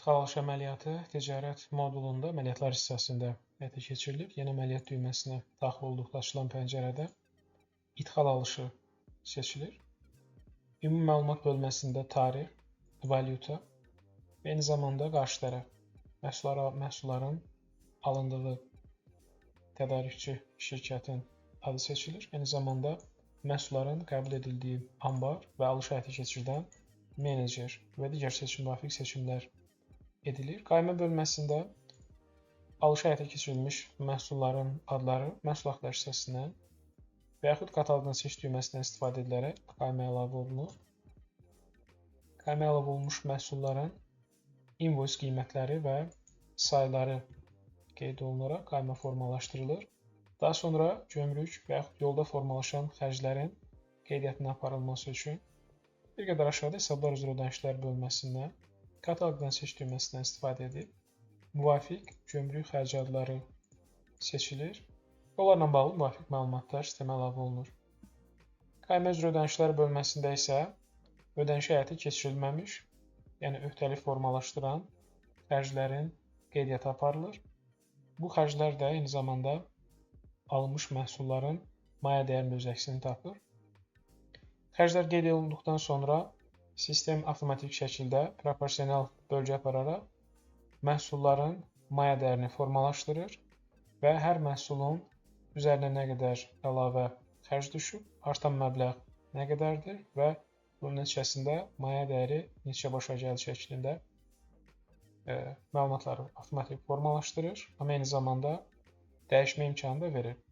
İdxal alış əməliyyatı ticarət modulunda əməliyyatlar hissəsində həyata keçirilir. Yeni əməliyyat düyməsinə daxil olduqda açılan pəncərədə idxal alışı seçilir. Ümumi məlumat bölməsində tarix, valyuta və eyni zamanda qarşı tərəf məhsulların alındığı tədarükçü şirkətin adı seçilir. Eyni zamanda məhsulların qəbul edildiyi ambar və alış həyata keçirdən menecer və digər müvafiq seçimlər edilir. Qayma bölməsində alış həyata keçirilmiş məhsulların adları məhsul axtarış hissəsindən və yaxud kataloqdan seç düyməsindən istifadə edilərək qaymaya əlavə olunur. Qaymaya əlavə olunmuş məhsulların invoice qiymətləri və sayları qeyd olunaraq qayma formalaşdırılır. Daha sonra gömrük və yaxud yolda formalaşan xərclərin qeydiyyatına aparılması üçün bir qədər aşağıda hesablar üzrə ödənişlər bölməsindən kataloqdan seç düyməsindən istifadə edib müvafiq gömrük xərci adları seçilir. Onlarla bağlı müvafiq məlumatlar sistemə əlavə olunur. Qayma üzrə ödənişlər bölməsində isə ödəniş həyata keçirilməmiş, yəni öhdəlik formalaşdıran xərclərin qeydiyyatı aparılır. Bu xərclər də eyni zamanda alınmış məhsulların maya dəyərinin öz əksini tapır. Xərclər qeyd olunduqdan sonra sistem avtomatik şəkildə proporsional bölgü apararaq məhsulların maya dəyərini formalaşdırır və hər məhsulun üzərinə nə qədər əlavə xərc düşüb, artan məbləğ nə qədərdir və bunun nəticəsində maya dəyəri neçə başa gəlir şəklində məlumatları avtomatik formalaşdırır, amma eyni zamanda dəyişmə imkanı da verir.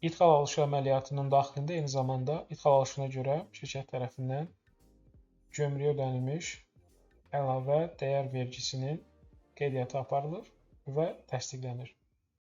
İdxal alışı əməliyyatının daxilində eyni zamanda idxal alışına görə şirkət tərəfindən gömrüyə ödənilmiş əlavə dəyər vergisinin qeydiyyatı aparılır və təsdiqlənir.